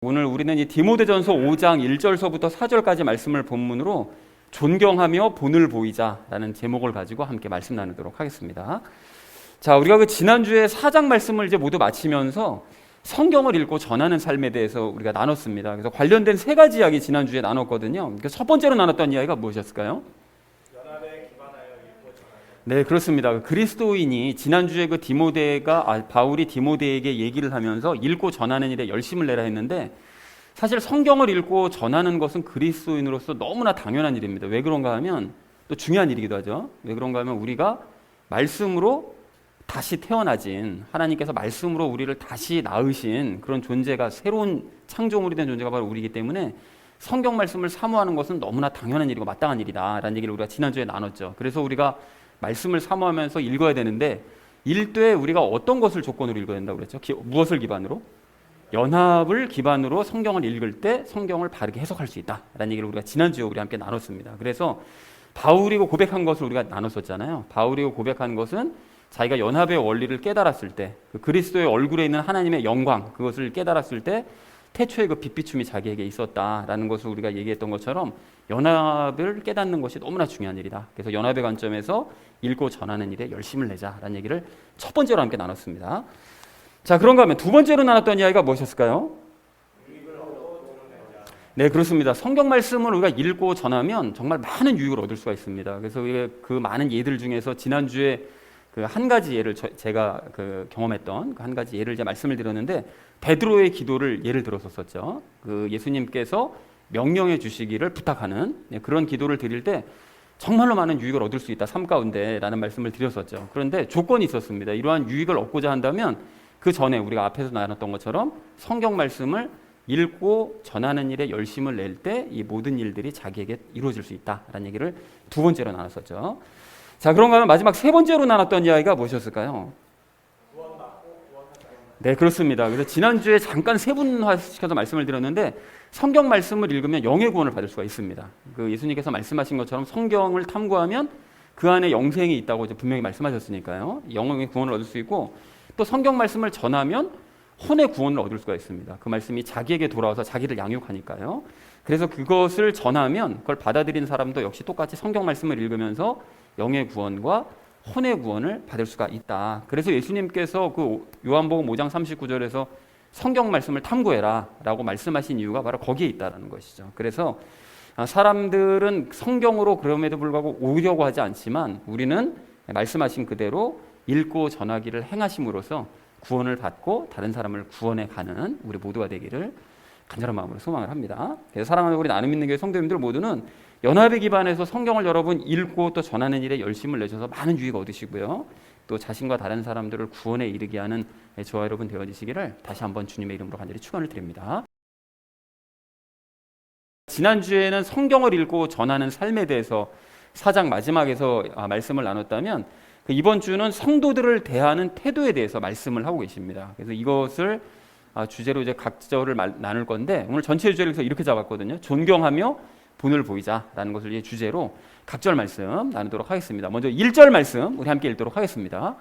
오늘 우리는 이 디모데전서 5장 1절서부터 4절까지 말씀을 본문으로 존경하며 본을 보이자라는 제목을 가지고 함께 말씀 나누도록 하겠습니다. 자, 우리가 그 지난주에 4장 말씀을 이제 모두 마치면서 성경을 읽고 전하는 삶에 대해서 우리가 나눴습니다. 그래서 관련된 세 가지 이야기 지난주에 나눴거든요. 첫 번째로 나눴던 이야기가 무엇이었을까요? 연합에 기반하여 읽고 전하는. 네, 그렇습니다. 그리스도인이 지난주에 그 바울이 디모데에게 얘기를 하면서 읽고 전하는 일에 열심을 내라 했는데, 사실 성경을 읽고 전하는 것은 그리스도인으로서 너무나 당연한 일입니다. 왜 그런가 하면 또 중요한 일이기도 하죠. 왜 그런가 하면 우리가 말씀으로 다시 태어나진, 하나님께서 말씀으로 우리를 다시 낳으신 그런 존재가, 새로운 창조물이 된 존재가 바로 우리이기 때문에 성경 말씀을 사모하는 것은 너무나 당연한 일이고 마땅한 일이다라는 얘기를 우리가 지난주에 나눴죠. 그래서 우리가 말씀을 사모하면서 읽어야 되는데, 읽되 우리가 어떤 것을 조건으로 읽어야 된다고 그랬죠? 무엇을 기반으로? 연합을 기반으로 성경을 읽을 때 성경을 바르게 해석할 수 있다라는 얘기를 우리가 지난주에 우리 함께 나눴습니다. 그래서 바울이 고백한 것을 우리가 나눴었잖아요. 바울이 고백한 것은 자기가 연합의 원리를 깨달았을 때, 그 그리스도의 얼굴에 있는 하나님의 영광, 그것을 깨달았을 때 태초의 그 빛비춤이 자기에게 있었다라는 것을 우리가 얘기했던 것처럼 연합을 깨닫는 것이 너무나 중요한 일이다. 그래서 연합의 관점에서 읽고 전하는 일에 열심을 내자라는 얘기를 첫 번째로 함께 나눴습니다. 자, 그런가 하면 두 번째로 나눴던 이야기가 무엇이었을까요? 네, 그렇습니다. 성경 말씀을 우리가 읽고 전하면 정말 많은 유익을 얻을 수가 있습니다. 그래서 그 많은 예들 중에서 지난주에 그 한 가지 예를 제가 경험했던 그 한 가지 예를 말씀을 드렸는데, 베드로의 기도를 예를 들었었죠. 그 예수님께서 명령해 주시기를 부탁하는 그런 기도를 드릴 때 정말로 많은 유익을 얻을 수 있다, 삶 가운데라는 말씀을 드렸었죠. 그런데 조건이 있었습니다. 이러한 유익을 얻고자 한다면 그 전에 우리가 앞에서 나눴던 것처럼 성경 말씀을 읽고 전하는 일에 열심을 낼 때 이 모든 일들이 자기에게 이루어질 수 있다라는 얘기를 두 번째로 나눴었죠. 자, 그런가 하면 마지막 세 번째로 나눴던 이야기가 무엇이었을까요? 네, 그렇습니다. 그래서 지난주에 잠깐 세분화시켜서 말씀을 드렸는데, 성경 말씀을 읽으면 영의 구원을 받을 수가 있습니다. 그 예수님께서 말씀하신 것처럼 성경을 탐구하면 그 안에 영생이 있다고 이제 분명히 말씀하셨으니까요. 영의 구원을 얻을 수 있고, 또 성경 말씀을 전하면 혼의 구원을 얻을 수가 있습니다. 그 말씀이 자기에게 돌아와서 자기를 양육하니까요. 그래서 그것을 전하면 그걸 받아들인 사람도 역시 똑같이 성경 말씀을 읽으면서 영의 구원과 혼의 구원을 받을 수가 있다. 그래서 예수님께서 그 요한복음 5장 39절에서 성경 말씀을 탐구해라 라고 말씀하신 이유가 바로 거기에 있다는 것이죠. 그래서 사람들은 성경으로 그럼에도 불구하고 오려고 하지 않지만, 우리는 말씀하신 그대로 읽고 전하기를 행하심으로써 구원을 받고 다른 사람을 구원해 가는 우리 모두가 되기를 간절한 마음으로 소망을 합니다. 그래서 사랑하는 우리 나눔 있는 교회 성도님들 모두는 연합에 기반해서 성경을 여러분 읽고 또 전하는 일에 열심을 내셔서 많은 유익 얻으시고요, 또 자신과 다른 사람들을 구원에 이르게 하는 저와 여러분 되어지시기를 다시 한번 주님의 이름으로 간절히 축원을 드립니다. 지난주에는 성경을 읽고 전하는 삶에 대해서 4장 마지막에서 말씀을 나눴다면, 이번 주는 성도들을 대하는 태도에 대해서 말씀을 하고 계십니다. 그래서 이것을 주제로 이제 각 절을 나눌 건데, 오늘 전체 주제를 이렇게 잡았거든요. 존경하며 본을 보이자라는 것을 이제 주제로 각 절 말씀 나누도록 하겠습니다. 먼저 1절 말씀 우리 함께 읽도록 하겠습니다.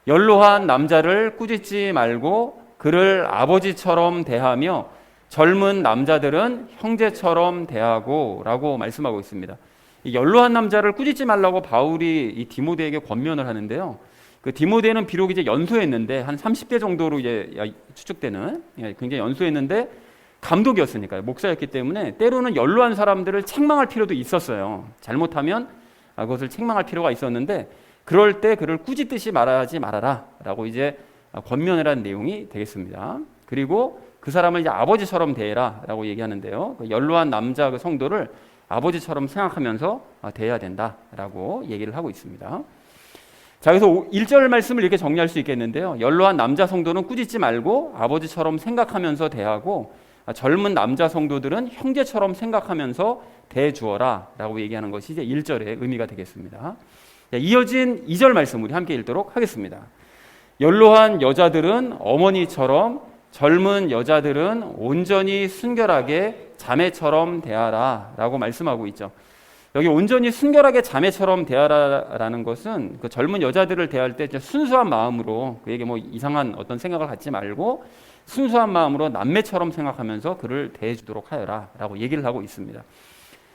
연로한 남자를 꾸짖지 말고 그를 아버지처럼 대하며 젊은 남자들은 형제처럼 대하고 라고 말씀하고 있습니다. 이 연로한 남자를 꾸짖지 말라고 바울이 이 디모데에게 권면을 하는데요. 그 디모데는 비록 이제 연소했는데 한 30대 정도로 이제 추측되는, 굉장히 연소했는데 감독이었으니까요. 목사였기 때문에 때로는 연로한 사람들을 책망할 필요도 있었어요. 잘못하면 그것을 책망할 필요가 있었는데, 그럴 때 그를 꾸짖듯이 말하지 말아라 라고 이제 권면을 한 내용이 되겠습니다. 그리고 그 사람을 이제 아버지처럼 대해라 라고 얘기하는데요. 연로한 남자 그 성도를 아버지처럼 생각하면서 대해야 된다라고 얘기를 하고 있습니다. 자, 그래서 1절 말씀을 이렇게 정리할 수 있겠는데요. 연로한 남자 성도는 꾸짖지 말고 아버지처럼 생각하면서 대하고, 젊은 남자 성도들은 형제처럼 생각하면서 대주어라 라고 얘기하는 것이 이제 1절의 의미가 되겠습니다. 이어진 2절 말씀 우리 함께 읽도록 하겠습니다. 연로한 여자들은 어머니처럼, 젊은 여자들은 온전히 순결하게 자매처럼 대하라 라고 말씀하고 있죠. 여기 온전히 순결하게 자매처럼 대하라라는 것은 그 젊은 여자들을 대할 때 순수한 마음으로, 그에게 뭐 이상한 어떤 생각을 갖지 말고 순수한 마음으로 남매처럼 생각하면서 그를 대해주도록 하여라라고 얘기를 하고 있습니다.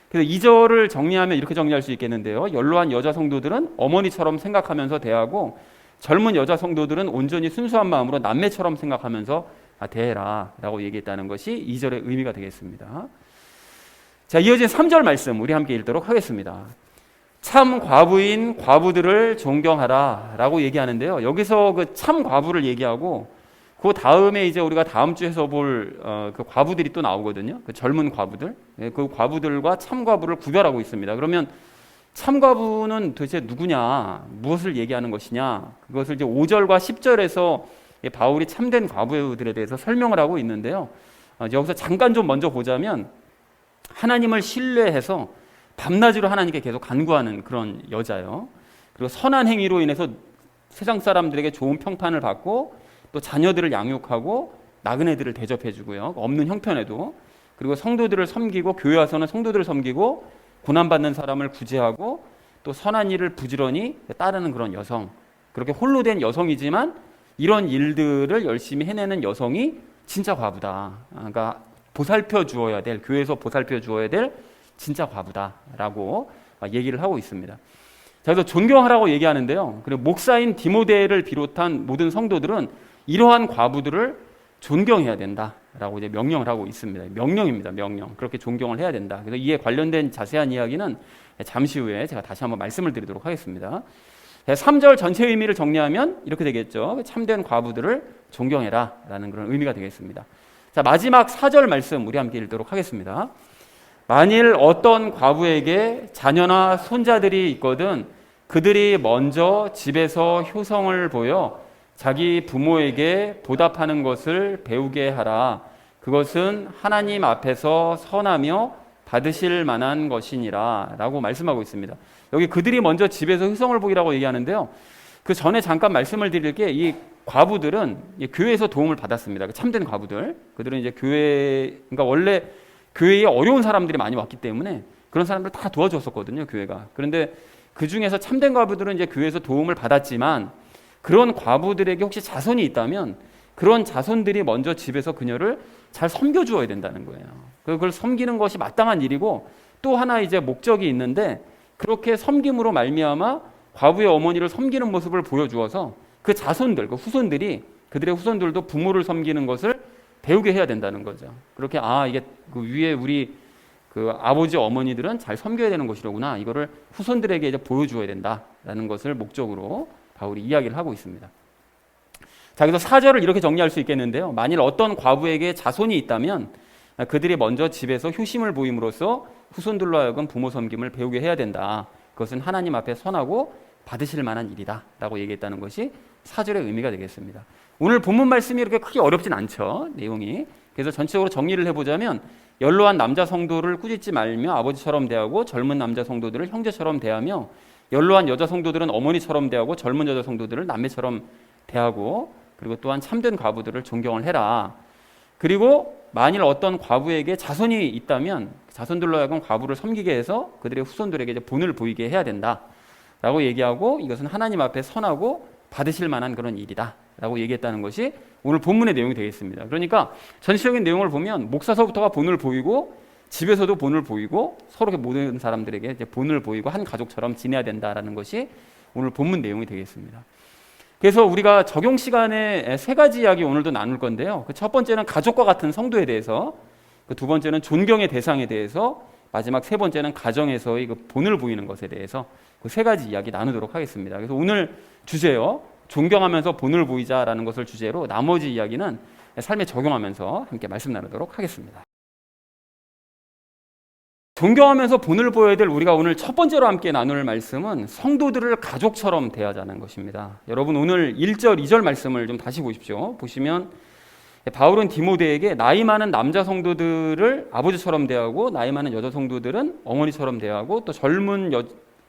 그래서 2절을 정리하면 이렇게 정리할 수 있겠는데요. 연로한 여자 성도들은 어머니처럼 생각하면서 대하고 젊은 여자 성도들은 온전히 순수한 마음으로 남매처럼 생각하면서 대해라라고 얘기했다는 것이 2절의 의미가 되겠습니다. 자, 이어진 3절 말씀 우리 함께 읽도록 하겠습니다. 참 과부인 과부들을 존경하라라고 얘기하는데요. 여기서 그 참 과부를 얘기하고 그 다음에 이제 우리가 다음 주에서 볼 그 과부들이 또 나오거든요. 그 젊은 과부들, 그 과부들과 참 과부를 구별하고 있습니다. 그러면 참 과부는 도대체 누구냐, 무엇을 얘기하는 것이냐, 그것을 이제 5절과 10절에서 바울이 참된 과부들에 대해서 설명을 하고 있는데요. 여기서 잠깐 좀 먼저 보자면 하나님을 신뢰해서 밤낮으로 하나님께 계속 간구하는 그런 여자예요. 그리고 선한 행위로 인해서 세상 사람들에게 좋은 평판을 받고 또 자녀들을 양육하고 나그네들을 대접해주고요. 없는 형편에도. 그리고 성도들을 섬기고 교회 와서는 성도들을 섬기고 고난받는 사람을 구제하고 또 선한 일을 부지런히 따르는 그런 여성. 그렇게 홀로 된 여성이지만 이런 일들을 열심히 해내는 여성이 진짜 과부다. 그러니까 보살펴 주어야 될, 교회에서 보살펴 주어야 될 진짜 과부다라고 얘기를 하고 있습니다. 자, 그래서 존경하라고 얘기하는데요. 그리고 목사인 디모데를 비롯한 모든 성도들은 이러한 과부들을 존경해야 된다라고 이제 명령을 하고 있습니다. 명령입니다, 명령. 그렇게 존경을 해야 된다. 그래서 이에 관련된 자세한 이야기는 잠시 후에 제가 다시 한번 말씀을 드리도록 하겠습니다. 3절 전체 의미를 정리하면 이렇게 되겠죠. 참된 과부들을 존경해라라는 그런 의미가 되겠습니다. 자, 마지막 4절 말씀 우리 함께 읽도록 하겠습니다. 만일 어떤 과부에게 자녀나 손자들이 있거든 그들이 먼저 집에서 효성을 보여 자기 부모에게 보답하는 것을 배우게 하라. 그것은 하나님 앞에서 선하며 받으실 만한 것이니라 라고 말씀하고 있습니다. 여기 그들이 먼저 집에서 효성을 보이라고 얘기하는데요. 그 전에 잠깐 말씀을 드릴 게 이 과부들은 교회에서 도움을 받았습니다. 참된 과부들. 그들은 이제 그러니까 원래 교회에 어려운 사람들이 많이 왔기 때문에 그런 사람들 다 도와줬었거든요, 교회가. 그런데 그 중에서 참된 과부들은 이제 교회에서 도움을 받았지만 그런 과부들에게 혹시 자손이 있다면 그런 자손들이 먼저 집에서 그녀를 잘 섬겨주어야 된다는 거예요. 그걸 섬기는 것이 마땅한 일이고 또 하나 이제 목적이 있는데 그렇게 섬김으로 말미암아 과부의 어머니를 섬기는 모습을 보여주어서 그 자손들, 그 후손들이 그들의 후손들도 부모를 섬기는 것을 배우게 해야 된다는 거죠. 그렇게 이게 그 위에 우리 그 아버지 어머니들은 잘 섬겨야 되는 것이로구나. 이거를 후손들에게 이제 보여주어야 된다라는 것을 목적으로 바울이 이야기를 하고 있습니다. 자, 그래서 4절을 이렇게 정리할 수 있겠는데요. 만일 어떤 과부에게 자손이 있다면 그들이 먼저 집에서 효심을 보임으로써 후손들로 하여금 부모 섬김을 배우게 해야 된다. 그것은 하나님 앞에 선하고 받으실 만한 일이다 라고 얘기했다는 것이 4절의 의미가 되겠습니다. 오늘 본문 말씀이 이렇게 크게 어렵진 않죠, 내용이. 그래서 전체적으로 정리를 해보자면 연로한 남자 성도를 꾸짖지 말며 아버지처럼 대하고 젊은 남자 성도들을 형제처럼 대하며 연로한 여자 성도들은 어머니처럼 대하고 젊은 여자 성도들을 남매처럼 대하고 그리고 또한 참된 과부들을 존경을 해라. 그리고 만일 어떤 과부에게 자손이 있다면 자손들로 하여금 과부를 섬기게 해서 그들의 후손들에게 이제 본을 보이게 해야 된다라고 얘기하고 이것은 하나님 앞에 선하고 받으실 만한 그런 일이다 라고 얘기했다는 것이 오늘 본문의 내용이 되겠습니다. 그러니까 전체적인 내용을 보면 목사서부터가 본을 보이고 집에서도 본을 보이고 서로 모든 사람들에게 이제 본을 보이고 한 가족처럼 지내야 된다라는 것이 오늘 본문 내용이 되겠습니다. 그래서 우리가 적용 시간에 3가지 이야기 오늘도 나눌 건데요. 그 첫 번째는 가족과 같은 성도에 대해서, 그 두 번째는 존경의 대상에 대해서, 마지막 3번째는 가정에서의 그 본을 보이는 것에 대해서 그 3가지 이야기 나누도록 하겠습니다. 그래서 오늘 주제요, 존경하면서 본을 보이자라는 것을 주제로 나머지 이야기는 삶에 적용하면서 함께 말씀 나누도록 하겠습니다. 존경하면서 본을 보여야 될 우리가 오늘 첫 번째로 함께 나눌 말씀은 성도들을 가족처럼 대하자는 것입니다. 여러분 오늘 1절, 2절 말씀을 좀 다시 보십시오. 보시면 바울은 디모데에게 나이 많은 남자 성도들을 아버지처럼 대하고 나이 많은 여자 성도들은 어머니처럼 대하고 또 젊은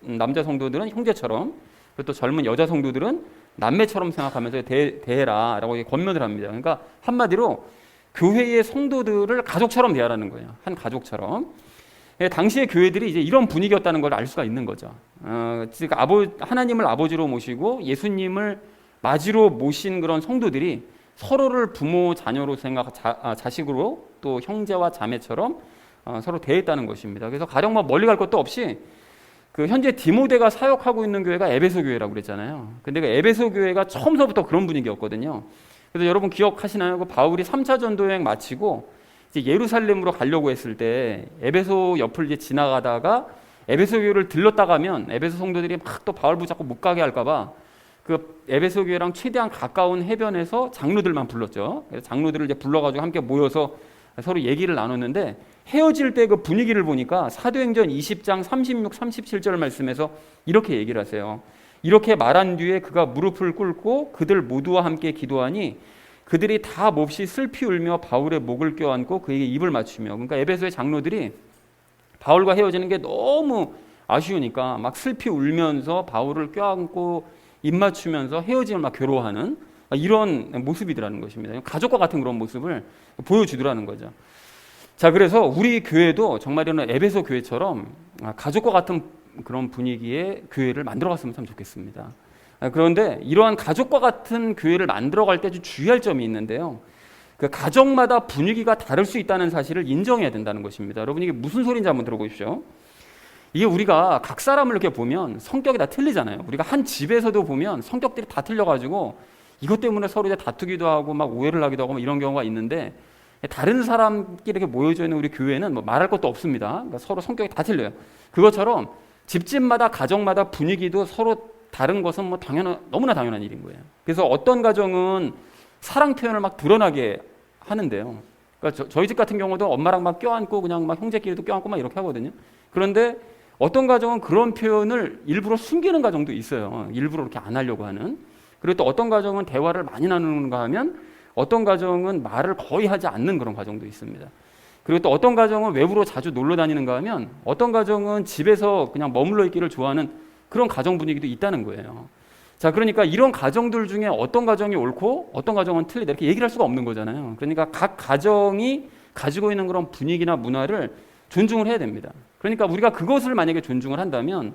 남자 성도들은 형제처럼 그리고 또 젊은 여자 성도들은 남매처럼 생각하면서 대해라 라고 권면을 합니다. 그러니까 한마디로 교회의 성도들을 가족처럼 대하라는 거예요. 한 가족처럼. 당시의 교회들이 이제 이런 분위기였다는 걸 알 수가 있는 거죠. 즉 하나님을 아버지로 모시고 예수님을 맞이로 모신 그런 성도들이 서로를 부모 자녀로 자식으로 또 형제와 자매처럼 서로 대했다는 것입니다. 그래서 가령 뭐 멀리 갈 것도 없이 그 현재 디모데가 사역하고 있는 교회가 에베소 교회라고 그랬잖아요. 근데 그 에베소 교회가 처음서부터 그런 분위기였거든요. 그래서 여러분 기억하시나요? 그 바울이 3차 전도 여행 마치고 이제 예루살렘으로 가려고 했을 때 에베소 옆을 이제 지나가다가 에베소 교회를 들렀다 가면 에베소 성도들이 막 또 바울 붙잡고 못 가게 할까봐 그 에베소 교회랑 최대한 가까운 해변에서 장로들만 불렀죠. 그래서 장로들을 이제 불러가지고 함께 모여서 서로 얘기를 나눴는데 헤어질 때 그 분위기를 보니까 사도행전 20장 36, 37절 말씀에서 이렇게 얘기를 하세요. 이렇게 말한 뒤에 그가 무릎을 꿇고 그들 모두와 함께 기도하니 그들이 다 몹시 슬피 울며 바울의 목을 껴안고 그에게 입을 맞추며, 그러니까 에베소의 장로들이 바울과 헤어지는 게 너무 아쉬우니까 막 슬피 울면서 바울을 껴안고 입 맞추면서 헤어짐을 막 괴로워하는 이런 모습이더라는 것입니다. 가족과 같은 그런 모습을 보여주더라는 거죠. 자, 그래서 우리 교회도 정말 이런 에베소 교회처럼 가족과 같은 그런 분위기의 교회를 만들어갔으면 참 좋겠습니다. 그런데 이러한 가족과 같은 교회를 만들어갈 때 주의할 점이 있는데요. 그 가정마다 분위기가 다를 수 있다는 사실을 인정해야 된다는 것입니다. 여러분 이게 무슨 소리인지 한번 들어보십시오. 이게 우리가 각 사람을 이렇게 보면 성격이 다 틀리잖아요. 우리가 한 집에서도 보면 성격들이 다 틀려가지고 이것 때문에 서로 이제 다투기도 하고 막 오해를 하기도 하고 이런 경우가 있는데, 다른 사람끼리 이렇게 모여져 있는 우리 교회는 뭐 말할 것도 없습니다. 그러니까 서로 성격이 다 틀려요. 그것처럼 집집마다 가정마다 분위기도 서로 다른 것은 뭐 너무나 당연한 일인 거예요. 그래서 어떤 가정은 사랑 표현을 막 드러나게 하는데요. 그러니까 저희 집 같은 경우도 엄마랑 막 껴안고 그냥 막 형제끼리도 껴안고 막 이렇게 하거든요. 그런데 어떤 가정은 그런 표현을 일부러 숨기는 가정도 있어요. 일부러 이렇게 안 하려고 하는. 그리고 또 어떤 가정은 대화를 많이 나누는가 하면 어떤 가정은 말을 거의 하지 않는 그런 가정도 있습니다. 그리고 또 어떤 가정은 외부로 자주 놀러 다니는가 하면 어떤 가정은 집에서 그냥 머물러 있기를 좋아하는 그런 가정 분위기도 있다는 거예요. 자, 그러니까 이런 가정들 중에 어떤 가정이 옳고 어떤 가정은 틀리다 이렇게 얘기를 할 수가 없는 거잖아요. 그러니까 각 가정이 가지고 있는 그런 분위기나 문화를 존중을 해야 됩니다. 그러니까 우리가 그것을 만약에 존중을 한다면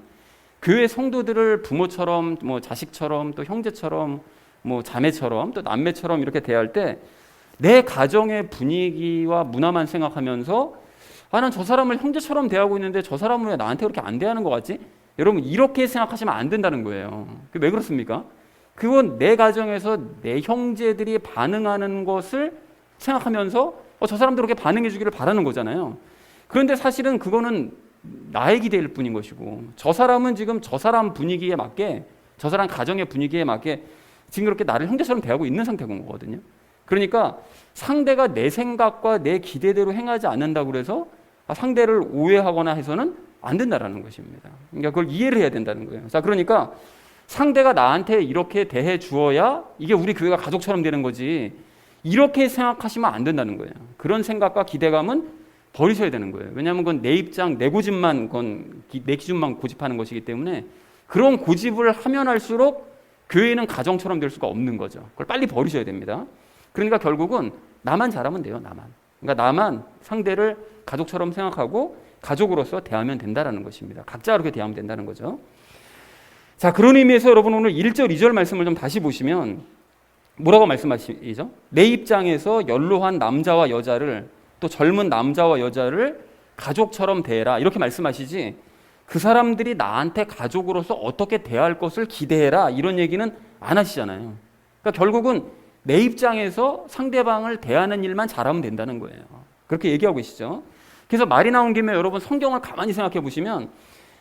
교회 성도들을 부모처럼 뭐 자식처럼 또 형제처럼 뭐 자매처럼 또 남매처럼 이렇게 대할 때 내 가정의 분위기와 문화만 생각하면서 난 저 사람을 형제처럼 대하고 있는데 저 사람은 왜 나한테 그렇게 안 대하는 것 같지? 여러분 이렇게 생각하시면 안 된다는 거예요. 왜 그렇습니까? 그건 내 가정에서 내 형제들이 반응하는 것을 생각하면서 저 사람도 그렇게 반응해 주기를 바라는 거잖아요. 그런데 사실은 그거는 나의 기대일 뿐인 것이고 저 사람은 지금 저 사람 분위기에 맞게 저 사람 가정의 분위기에 맞게 지금 그렇게 나를 형제처럼 대하고 있는 상태인 거거든요. 그러니까 상대가 내 생각과 내 기대대로 행하지 않는다고 해서 상대를 오해하거나 해서는 안 된다라는 것입니다. 그러니까 그걸 이해를 해야 된다는 거예요. 자, 그러니까 상대가 나한테 이렇게 대해 주어야 이게 우리 교회가 가족처럼 되는 거지 이렇게 생각하시면 안 된다는 거예요. 그런 생각과 기대감은 버리셔야 되는 거예요. 왜냐하면 그건 내 입장, 내 고집만, 내 기준만 고집하는 것이기 때문에 그런 고집을 하면 할수록 교회는 가정처럼 될 수가 없는 거죠. 그걸 빨리 버리셔야 됩니다. 그러니까 결국은 나만 잘하면 돼요. 그러니까 나만 상대를 가족처럼 생각하고 가족으로서 대하면 된다는 것입니다. 각자 그렇게 대하면 된다는 거죠. 자, 그런 의미에서 여러분 오늘 1절, 2절 말씀을 좀 다시 보시면 뭐라고 말씀하시죠? 내 입장에서 연로한 남자와 여자를 또 젊은 남자와 여자를 가족처럼 대해라 이렇게 말씀하시지 그 사람들이 나한테 가족으로서 어떻게 대할 것을 기대해라 이런 얘기는 안 하시잖아요. 그러니까 결국은 내 입장에서 상대방을 대하는 일만 잘하면 된다는 거예요. 그렇게 얘기하고 계시죠. 그래서 말이 나온 김에 여러분 성경을 가만히 생각해 보시면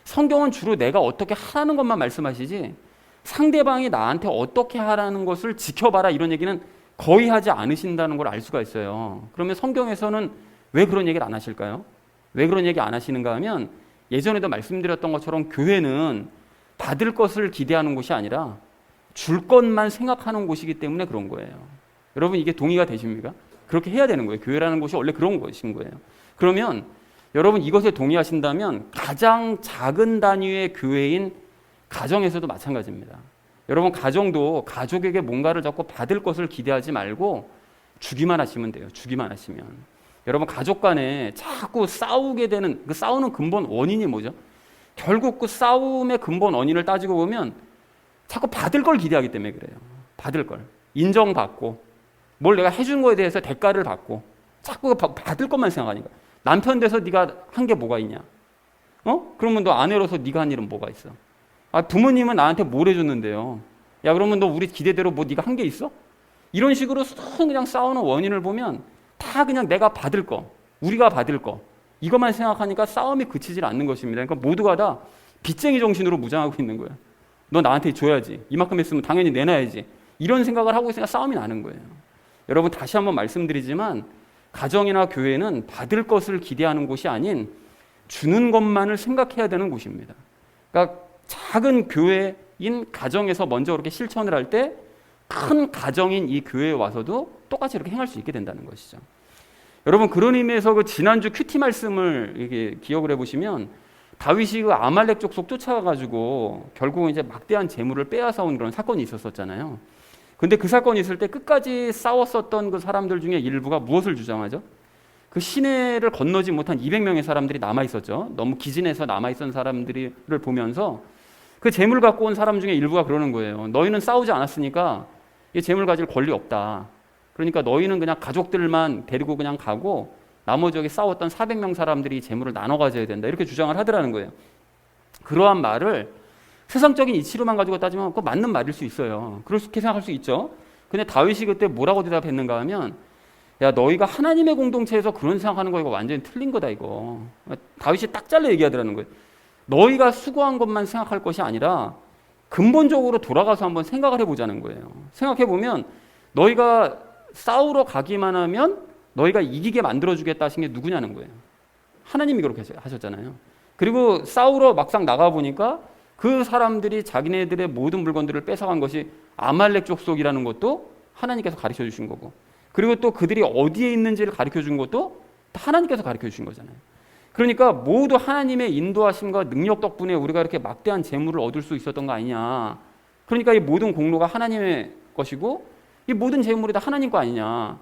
성경은 주로 내가 어떻게 하라는 것만 말씀하시지 상대방이 나한테 어떻게 하라는 것을 지켜봐라 이런 얘기는 거의 하지 않으신다는 걸 알 수가 있어요. 그러면 성경에서는 왜 그런 얘기를 안 하실까요? 왜 그런 얘기 안 하시는가 하면 예전에도 말씀드렸던 것처럼 교회는 받을 것을 기대하는 곳이 아니라 줄 것만 생각하는 곳이기 때문에 그런 거예요. 여러분 이게 동의가 되십니까? 그렇게 해야 되는 거예요. 교회라는 곳이 원래 그런 곳인 거예요. 그러면 여러분 이것에 동의하신다면 가장 작은 단위의 교회인 가정에서도 마찬가지입니다. 여러분 가정도 가족에게 뭔가를 자꾸 받을 것을 기대하지 말고 주기만 하시면 돼요. 주기만 하시면. 여러분 가족 간에 자꾸 싸우게 되는 그 싸우는 근본 원인이 뭐죠? 결국 그 싸움의 근본 원인을 따지고 보면 자꾸 받을 걸 기대하기 때문에 그래요. 받을 걸. 인정받고 뭘 내가 해준 거에 대해서 대가를 받고 자꾸 받을 것만 생각하니까. 남편 돼서 네가 한 게 뭐가 있냐? 그러면 너 아내로서 네가 한 일은 뭐가 있어? 부모님은 나한테 뭘 해줬는데요? 야, 그러면 너 우리 기대대로 뭐 네가 한 게 있어? 이런 식으로 그냥 싸우는 원인을 보면 다 그냥 내가 받을 거, 우리가 받을 거, 이것만 생각하니까 싸움이 그치질 않는 것입니다. 그러니까 모두가 다 빚쟁이 정신으로 무장하고 있는 거예요. 너 나한테 줘야지. 이만큼 했으면 당연히 내놔야지. 이런 생각을 하고 있으니까 싸움이 나는 거예요. 여러분, 다시 한번 말씀드리지만 가정이나 교회는 받을 것을 기대하는 곳이 아닌 주는 것만을 생각해야 되는 곳입니다. 그러니까 작은 교회인 가정에서 먼저 그렇게 실천을 할 때 큰 가정인 이 교회에 와서도 똑같이 이렇게 행할 수 있게 된다는 것이죠. 여러분, 그런 의미에서 그 지난주 큐티 말씀을 이렇게 기억을 해보시면 다윗이 그 아말렉 족속 쫓아가가지고 결국은 이제 막대한 재물을 빼앗아온 그런 사건이 있었잖아요. 근데 그 사건이 있을 때 끝까지 싸웠었던 그 사람들 중에 일부가 무엇을 주장하죠? 그 시내를 건너지 못한 200명의 사람들이 남아있었죠. 너무 기진해서 남아있던 사람들을 보면서 그 재물 갖고 온 사람 중에 일부가 그러는 거예요. 너희는 싸우지 않았으니까 이 재물 가질 권리 없다. 그러니까 너희는 그냥 가족들만 데리고 그냥 가고 나머지 여기 싸웠던 400명 사람들이 재물을 나눠 가져야 된다. 이렇게 주장을 하더라는 거예요. 그러한 말을 세상적인 이치로만 가지고 따지면 그거 맞는 말일 수 있어요. 그렇게 생각할 수 있죠. 근데 다윗이 그때 뭐라고 대답했는가 하면, 야, 너희가 하나님의 공동체에서 그런 생각하는 거 이거 완전히 틀린 거다 이거. 다윗이 딱 잘라 얘기하더라는 거예요. 너희가 수고한 것만 생각할 것이 아니라 근본적으로 돌아가서 한번 생각을 해보자는 거예요. 생각해보면 너희가 싸우러 가기만 하면 너희가 이기게 만들어주겠다 하신 게 누구냐는 거예요. 하나님이 그렇게 하셨잖아요. 그리고 싸우러 막상 나가보니까 그 사람들이 자기네들의 모든 물건들을 뺏어간 것이 아말렉 족속이라는 것도 하나님께서 가르쳐 주신 거고, 그리고 또 그들이 어디에 있는지를 가르쳐 준 것도 하나님께서 가르쳐 주신 거잖아요. 그러니까 모두 하나님의 인도하심과 능력 덕분에 우리가 이렇게 막대한 재물을 얻을 수 있었던 거 아니냐. 그러니까 이 모든 공로가 하나님의 것이고 이 모든 재물이 다 하나님 거 아니냐.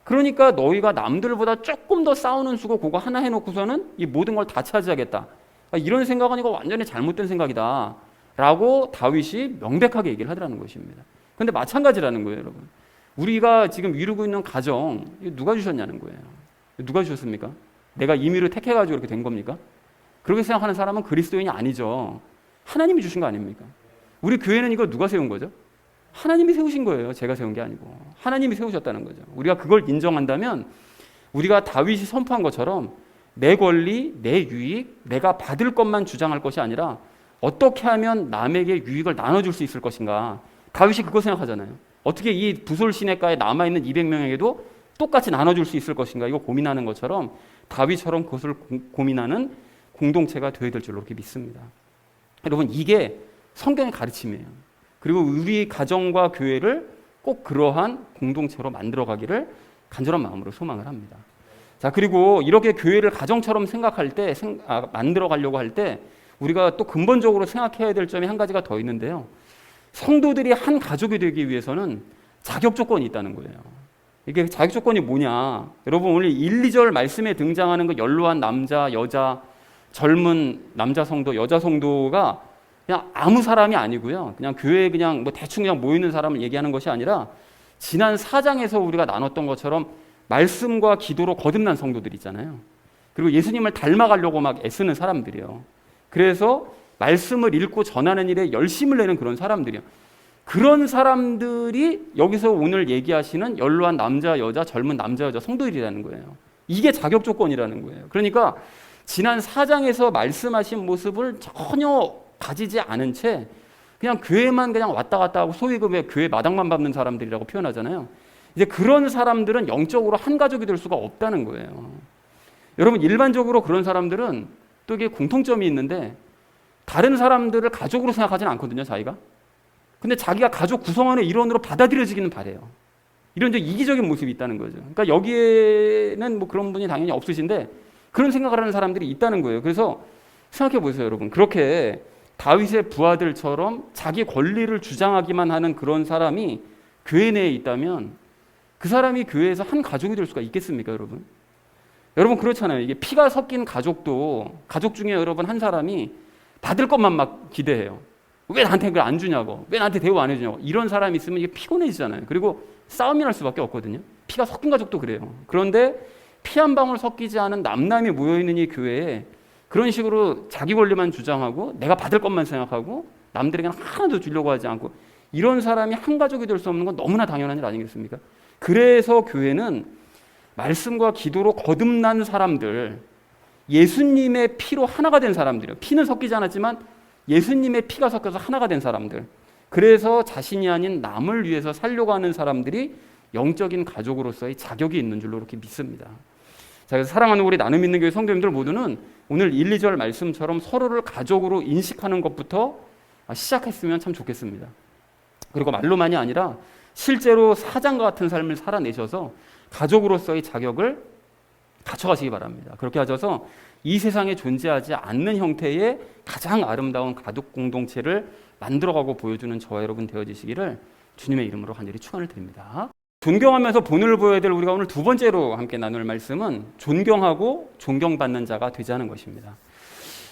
그러니까 너희가 남들보다 조금 더 싸우는 수고 그거 하나 해놓고서는 이 모든 걸 다 차지하겠다. 이런 생각은 이거 완전히 잘못된 생각이다 라고 다윗이 명백하게 얘기를 하더라는 것입니다. 그런데 마찬가지라는 거예요, 여러분. 우리가 지금 이루고 있는 가정, 이거 누가 주셨냐는 거예요. 누가 주셨습니까? 내가 임의로 택해가지고 이렇게 된 겁니까? 그렇게 생각하는 사람은 그리스도인이 아니죠. 하나님이 주신 거 아닙니까? 우리 교회는 이거 누가 세운 거죠? 하나님이 세우신 거예요. 제가 세운 게 아니고 하나님이 세우셨다는 거죠. 우리가 그걸 인정한다면 우리가 다윗이 선포한 것처럼 내 권리, 내 유익, 내가 받을 것만 주장할 것이 아니라 어떻게 하면 남에게 유익을 나눠줄 수 있을 것인가. 다윗이 그거 생각하잖아요. 어떻게 이 부솔 시내가에 남아있는 200명에게도 똑같이 나눠줄 수 있을 것인가. 이거 고민하는 것처럼 다윗처럼 그것을 고민하는 공동체가 되어야 될 줄로 그렇게 믿습니다. 여러분, 이게 성경의 가르침이에요. 그리고 우리 가정과 교회를 꼭 그러한 공동체로 만들어가기를 간절한 마음으로 소망을 합니다. 자, 그리고 이렇게 교회를 가정처럼 생각할 때, 만들어가려고 할 때 우리가 또 근본적으로 생각해야 될 점이 한 가지가 더 있는데요. 성도들이 한 가족이 되기 위해서는 자격 조건이 있다는 거예요. 이게 자격 조건이 뭐냐? 여러분, 오늘 1, 2절 말씀에 등장하는 그 연로한 남자, 여자, 젊은 남자 성도, 여자 성도가 그냥 아무 사람이 아니고요. 그냥 교회에 그냥 뭐 대충 그냥 모이는 사람을 얘기하는 것이 아니라 지난 4장에서 우리가 나눴던 것처럼 말씀과 기도로 거듭난 성도들 있잖아요. 그리고 예수님을 닮아가려고 막 애쓰는 사람들이에요. 그래서 말씀을 읽고 전하는 일에 열심을 내는 그런 사람들이에요. 그런 사람들이 여기서 오늘 얘기하시는 연로한 남자, 여자, 젊은 남자, 여자 성도들이라는 거예요. 이게 자격 조건이라는 거예요. 그러니까 지난 4장에서 말씀하신 모습을 전혀 가지지 않은 채 그냥 교회만 그냥 왔다 갔다 하고 소위 그 교회 마당만 밟는 사람들이라고 표현하잖아요. 이제 그런 사람들은 영적으로 한 가족이 될 수가 없다는 거예요. 여러분, 일반적으로 그런 사람들은 또 이게 공통점이 있는데 다른 사람들을 가족으로 생각하지는 않거든요, 자기가. 근데 자기가 가족 구성원의 일원으로 받아들여지기는 바래요. 이런 이제 이기적인 모습이 있다는 거죠. 그러니까 여기에는 뭐 그런 분이 당연히 없으신데 그런 생각을 하는 사람들이 있다는 거예요. 그래서 생각해 보세요, 여러분. 그렇게 다윗의 부하들처럼 자기 권리를 주장하기만 하는 그런 사람이 교회 내에 있다면 그 사람이 교회에서 한 가족이 될 수가 있겠습니까, 여러분? 여러분, 그렇잖아요. 이게 피가 섞인 가족도 가족 중에 여러분 한 사람이 받을 것만 막 기대해요. 왜 나한테 그걸 안 주냐고, 왜 나한테 대우 안 해주냐고, 이런 사람이 있으면 이게 피곤해지잖아요. 그리고 싸움이 날 수밖에 없거든요. 피가 섞인 가족도 그래요. 그런데 피 한 방울 섞이지 않은 남남이 모여있는 이 교회에 그런 식으로 자기 권리만 주장하고 내가 받을 것만 생각하고 남들에게는 하나도 주려고 하지 않고 이런 사람이 한 가족이 될 수 없는 건 너무나 당연한 일 아니겠습니까? 그래서 교회는 말씀과 기도로 거듭난 사람들, 예수님의 피로 하나가 된 사람들이요. 피는 섞이지 않았지만 예수님의 피가 섞여서 하나가 된 사람들. 그래서 자신이 아닌 남을 위해서 살려고 하는 사람들이 영적인 가족으로서의 자격이 있는 줄로 이렇게 믿습니다. 자, 그래서 사랑하는 우리 나눔 있는 교회 성도님들 모두는 오늘 1, 2절 말씀처럼 서로를 가족으로 인식하는 것부터 시작했으면 참 좋겠습니다. 그리고 말로만이 아니라 실제로 사장과 같은 삶을 살아내셔서 가족으로서의 자격을 갖춰가시기 바랍니다. 그렇게 하셔서 이 세상에 존재하지 않는 형태의 가장 아름다운 가족 공동체를 만들어가고 보여주는 저와 여러분 되어지시기를 주님의 이름으로 간절히 축원을 드립니다. 존경하면서 본을 보여야 될 우리가 오늘 두 번째로 함께 나눌 말씀은 존경하고 존경받는 자가 되자는 것입니다.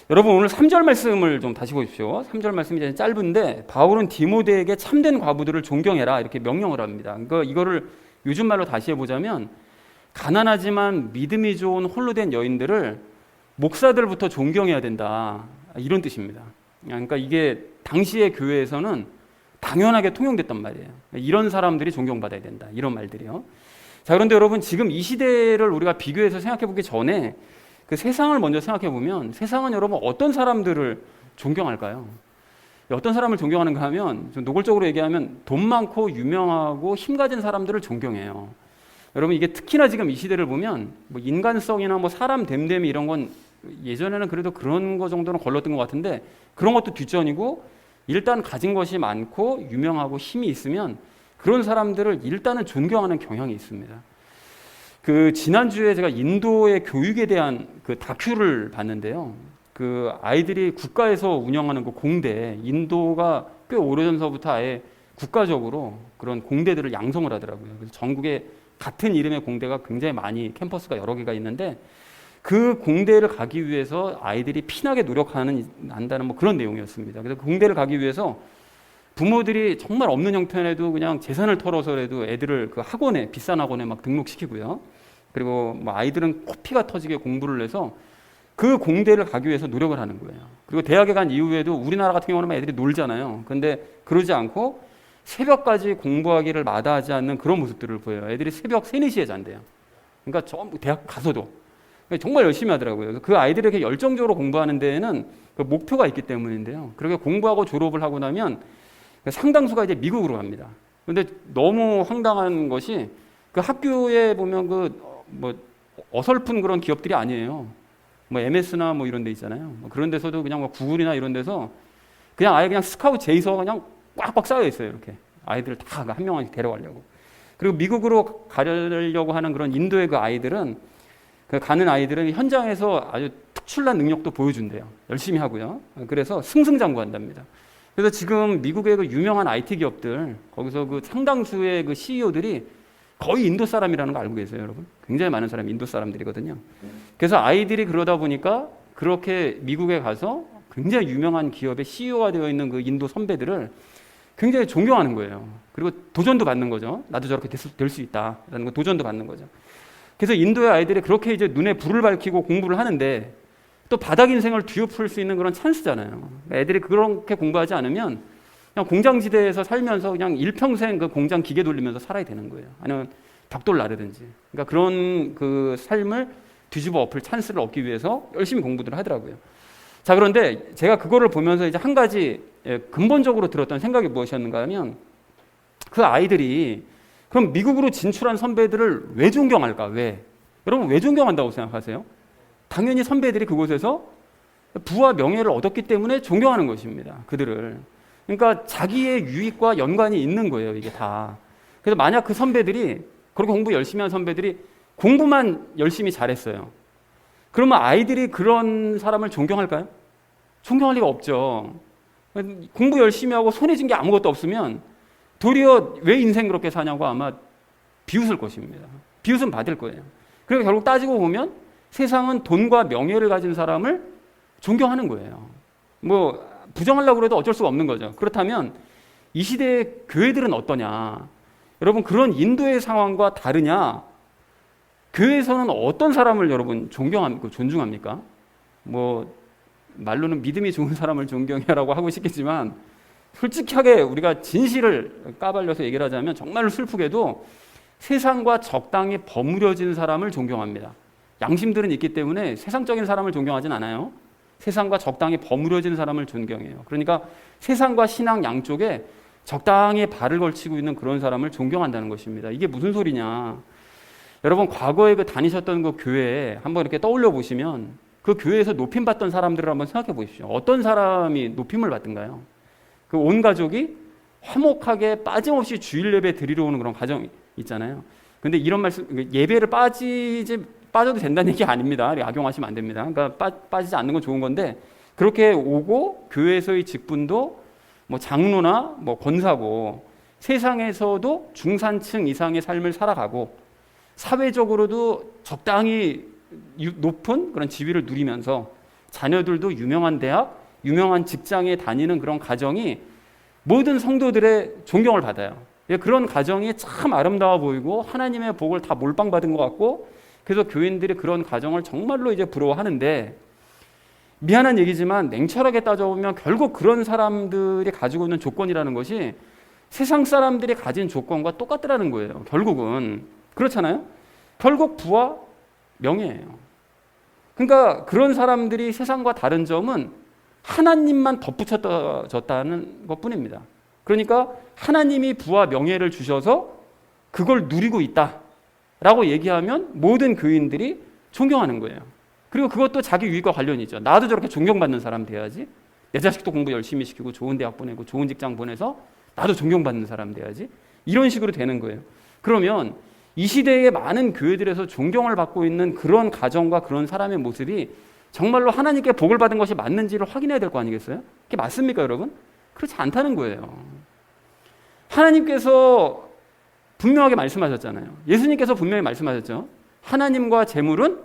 여러분 오늘 3절 말씀을 좀 다시 보십시오. 3절 말씀이 이제 짧은데 바울은 디모데에게 참된 과부들을 존경해라 이렇게 명령을 합니다. 그러니까 이거를 요즘 말로 다시 해보자면 가난하지만 믿음이 좋은 홀로 된 여인들을 목사들부터 존경해야 된다 이런 뜻입니다. 그러니까 이게 당시의 교회에서는 당연하게 통용됐단 말이에요. 이런 사람들이 존경받아야 된다 이런 말들이요. 자, 그런데 여러분 지금 이 시대를 우리가 비교해서 생각해 보기 전에 그 세상을 먼저 생각해 보면 세상은 여러분 어떤 사람들을 존경할까요? 어떤 사람을 존경하는가 하면 좀 노골적으로 얘기하면 돈 많고 유명하고 힘 가진 사람들을 존경해요. 여러분 이게 특히나 지금 이 시대를 보면 뭐 인간성이나 뭐 사람 됨됨이 이런 건 예전에는 그래도 그런 거 정도는 걸렀던 것 같은데 그런 것도 뒷전이고 일단 가진 것이 많고 유명하고 힘이 있으면 그런 사람들을 일단은 존경하는 경향이 있습니다. 그 지난주에 제가 인도의 교육에 대한 그 다큐를 봤는데요. 그 아이들이 국가에서 운영하는 그 공대, 인도가 꽤 오래전서부터 아예 국가적으로 그런 공대들을 양성을 하더라고요. 그래서 전국에 같은 이름의 공대가 굉장히 많이 캠퍼스가 여러 개가 있는데 그 공대를 가기 위해서 아이들이 피나게 노력한다는 뭐 그런 내용이었습니다. 그래서 공대를 가기 위해서 부모들이 정말 없는 형편에도 그냥 재산을 털어서라도 애들을 그 학원에 비싼 학원에 막 등록시키고요. 그리고 뭐 아이들은 코피가 터지게 공부를 해서 그 공대를 가기 위해서 노력을 하는 거예요. 그리고 대학에 간 이후에도 우리나라 같은 경우는 애들이 놀잖아요. 그런데 그러지 않고 새벽까지 공부하기를 마다하지 않는 그런 모습들을 보여요. 애들이 새벽 3, 4시에 잔대요. 그러니까 전부 대학 가서도 정말 열심히 하더라고요. 그 아이들이 이렇게 열정적으로 공부하는 데에는 그 목표가 있기 때문인데요. 그렇게 공부하고 졸업을 하고 나면 상당수가 이제 미국으로 갑니다. 그런데 너무 황당한 것이 그 학교에 보면 그 뭐 어설픈 그런 기업들이 아니에요. 뭐 MS나 뭐 이런 데 있잖아요. 뭐 그런 데서도 그냥 뭐 구글이나 이런 데서 그냥 아예 그냥 스카우트 제의서가 그냥 꽉꽉 쌓여 있어요. 이렇게 아이들을 다 한 명씩 데려가려고. 그리고 미국으로 가려고 하는 그런 인도의 그 아이들은 그 가는 아이들은 현장에서 아주 특출난 능력도 보여준대요. 열심히 하고요. 그래서 승승장구한답니다. 그래서 지금 미국의 그 유명한 IT 기업들 거기서 그 상당수의 그 CEO들이 거의 인도 사람이라는 거 알고 계세요, 여러분? 굉장히 많은 사람이 인도 사람들이거든요. 그래서 아이들이 그러다 보니까 그렇게 미국에 가서 굉장히 유명한 기업의 CEO가 되어 있는 그 인도 선배들을 굉장히 존경하는 거예요. 그리고 도전도 받는 거죠. 나도 저렇게 될 수 있다라는 거 도전도 받는 거죠. 그래서 인도의 아이들이 그렇게 이제 눈에 불을 밝히고 공부를 하는데 또 바닥 인생을 뒤엎을 수 있는 그런 찬스잖아요. 애들이 그렇게 공부하지 않으면 그냥 공장지대에서 살면서 그냥 일평생 그 공장 기계 돌리면서 살아야 되는 거예요. 아니면 벽돌 나르든지. 그러니까 그런 그 삶을 뒤집어 엎을 찬스를 얻기 위해서 열심히 공부들을 하더라고요. 자, 그런데 제가 그거를 보면서 이제 한 가지 근본적으로 들었던 생각이 무엇이었는가 하면 그 아이들이 그럼 미국으로 진출한 선배들을 왜 존경할까? 왜? 여러분 왜 존경한다고 생각하세요? 당연히 선배들이 그곳에서 부와 명예를 얻었기 때문에 존경하는 것입니다. 그들을. 그러니까 자기의 유익과 연관이 있는 거예요. 이게 다. 그래서 만약 그 선배들이 그렇게 공부 열심히 한 선배들이 공부만 열심히 잘했어요. 그러면 아이들이 그런 사람을 존경할까요? 존경할 리가 없죠. 공부 열심히 하고 손에 쥔 게 아무것도 없으면 도리어 왜 인생 그렇게 사냐고 아마 비웃을 것입니다. 비웃음 받을 거예요. 그러니까 결국 따지고 보면 세상은 돈과 명예를 가진 사람을 존경하는 거예요. 뭐 부정하려고 해도 어쩔 수가 없는 거죠. 그렇다면 이 시대의 교회들은 어떠냐? 여러분 그런 인도의 상황과 다르냐? 교회에서는 어떤 사람을 여러분 존중합니까? 뭐 말로는 믿음이 좋은 사람을 존경해라고 하고 싶겠지만 솔직하게 우리가 진실을 까발려서 얘기를 하자면 정말로 슬프게도 세상과 적당히 버무려진 사람을 존경합니다. 양심들은 있기 때문에 세상적인 사람을 존경하진 않아요. 세상과 적당히 버무려진 사람을 존경해요. 그러니까 세상과 신앙 양쪽에 적당히 발을 걸치고 있는 그런 사람을 존경한다는 것입니다. 이게 무슨 소리냐? 여러분 과거에 다니셨던 그 교회에 한번 이렇게 떠올려 보시면 그 교회에서 높임 받던 사람들을 한번 생각해 보십시오. 어떤 사람이 높임을 받던가요? 그 온 가족이 화목하게 빠짐없이 주일 예배 드리러 오는 그런 가정 있잖아요. 근데 이런 말씀, 예배를 빠져도 된다는 얘기 아닙니다. 악용하시면 안 됩니다. 그러니까 빠지지 않는 건 좋은 건데 그렇게 오고 교회에서의 직분도 뭐 장로나 뭐 권사고 세상에서도 중산층 이상의 삶을 살아가고 사회적으로도 적당히 높은 그런 지위를 누리면서 자녀들도 유명한 대학, 유명한 직장에 다니는 그런 가정이 모든 성도들의 존경을 받아요. 그런 가정이 참 아름다워 보이고 하나님의 복을 다 몰빵 받은 것 같고 그래서 교인들이 그런 가정을 정말로 이제 부러워하는데 미안한 얘기지만 냉철하게 따져보면 결국 그런 사람들이 가지고 있는 조건이라는 것이 세상 사람들이 가진 조건과 똑같더라는 거예요. 결국은 그렇잖아요. 결국 부와 명예예요. 그러니까 그런 사람들이 세상과 다른 점은 하나님만 덧붙여졌다는 것뿐입니다. 그러니까 하나님이 부와 명예를 주셔서 그걸 누리고 있다라고 얘기하면 모든 교인들이 존경하는 거예요. 그리고 그것도 자기 유익과 관련이죠. 나도 저렇게 존경받는 사람 돼야지. 내 자식도 공부 열심히 시키고 좋은 대학 보내고 좋은 직장 보내서 나도 존경받는 사람 돼야지. 이런 식으로 되는 거예요. 그러면 이 시대의 많은 교회들에서 존경을 받고 있는 그런 가정과 그런 사람의 모습이 정말로 하나님께 복을 받은 것이 맞는지를 확인해야 될 거 아니겠어요? 그게 맞습니까, 여러분? 그렇지 않다는 거예요. 하나님께서 분명하게 말씀하셨잖아요. 예수님께서 분명히 말씀하셨죠. 하나님과 재물은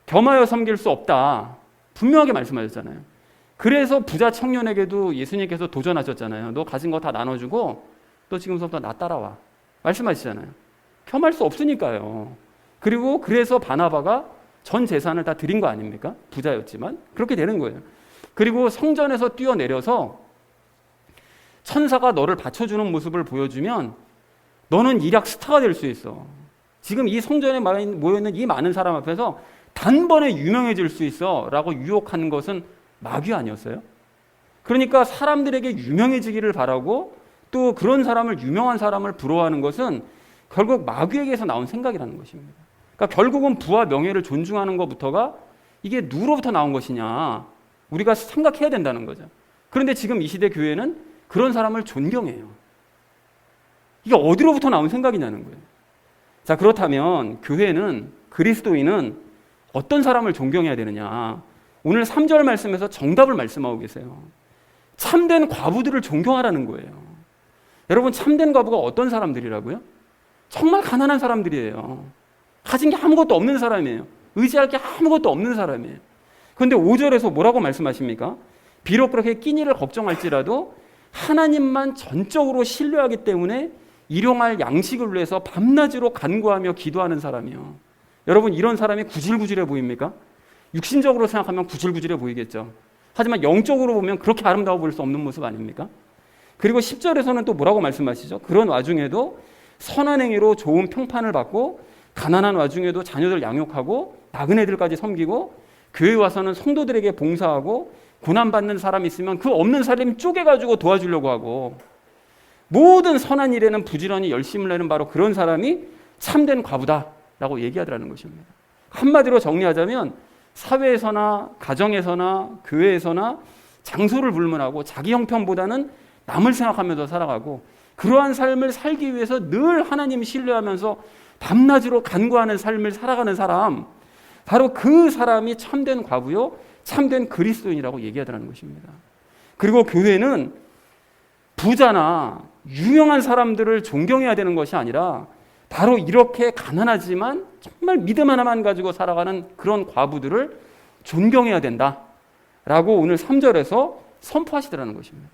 겸하여 섬길 수 없다. 분명하게 말씀하셨잖아요. 그래서 부자 청년에게도 예수님께서 도전하셨잖아요. 너 가진 거 다 나눠주고 너 지금부터 나 따라와. 말씀하시잖아요. 겸할 수 없으니까요. 그리고 그래서 바나바가 전 재산을 다 드린 거 아닙니까? 부자였지만 그렇게 되는 거예요. 그리고 성전에서 뛰어내려서 천사가 너를 받쳐주는 모습을 보여주면 너는 일약 스타가 될 수 있어. 지금 이 성전에 모여있는 이 많은 사람 앞에서 단번에 유명해질 수 있어 라고 유혹하는 것은 마귀 아니었어요? 그러니까 사람들에게 유명해지기를 바라고 또 그런 사람을 유명한 사람을 부러워하는 것은 결국 마귀에게서 나온 생각이라는 것입니다. 그러니까 결국은 부와 명예를 존중하는 것부터가 이게 누구로부터 나온 것이냐 우리가 생각해야 된다는 거죠. 그런데 지금 이 시대 교회는 그런 사람을 존경해요. 이게 어디로부터 나온 생각이냐는 거예요. 자, 그렇다면 교회는 그리스도인은 어떤 사람을 존경해야 되느냐? 오늘 3절 말씀에서 정답을 말씀하고 계세요. 참된 과부들을 존경하라는 거예요. 여러분 참된 과부가 어떤 사람들이라고요? 정말 가난한 사람들이에요. 가진 게 아무것도 없는 사람이에요. 의지할 게 아무것도 없는 사람이에요. 그런데 5절에서 뭐라고 말씀하십니까? 비록 그렇게 끼니를 걱정할지라도 하나님만 전적으로 신뢰하기 때문에 일용할 양식을 위해서 밤낮으로 간구하며 기도하는 사람이요. 여러분 이런 사람이 구질구질해 보입니까? 육신적으로 생각하면 구질구질해 보이겠죠. 하지만 영적으로 보면 그렇게 아름다워 보일 수 없는 모습 아닙니까? 그리고 10절에서는 또 뭐라고 말씀하시죠? 그런 와중에도 선한 행위로 좋은 평판을 받고 가난한 와중에도 자녀들 양육하고 나그네들까지 섬기고 교회 와서는 성도들에게 봉사하고 고난받는 사람 있으면 그 없는 사람 쪼개가지고 도와주려고 하고 모든 선한 일에는 부지런히 열심을 내는 바로 그런 사람이 참된 과부다라고 얘기하더라는 것입니다. 한마디로 정리하자면 사회에서나 가정에서나 교회에서나 장소를 불문하고 자기 형편보다는 남을 생각하면서 살아가고 그러한 삶을 살기 위해서 늘 하나님 신뢰하면서 밤낮으로 간구하는 삶을 살아가는 사람, 바로 그 사람이 참된 과부요 참된 그리스도인이라고 얘기하더라는 것입니다. 그리고 교회는 부자나 유명한 사람들을 존경해야 되는 것이 아니라 바로 이렇게 가난하지만 정말 믿음 하나만 가지고 살아가는 그런 과부들을 존경해야 된다라고 오늘 3절에서 선포하시더라는 것입니다.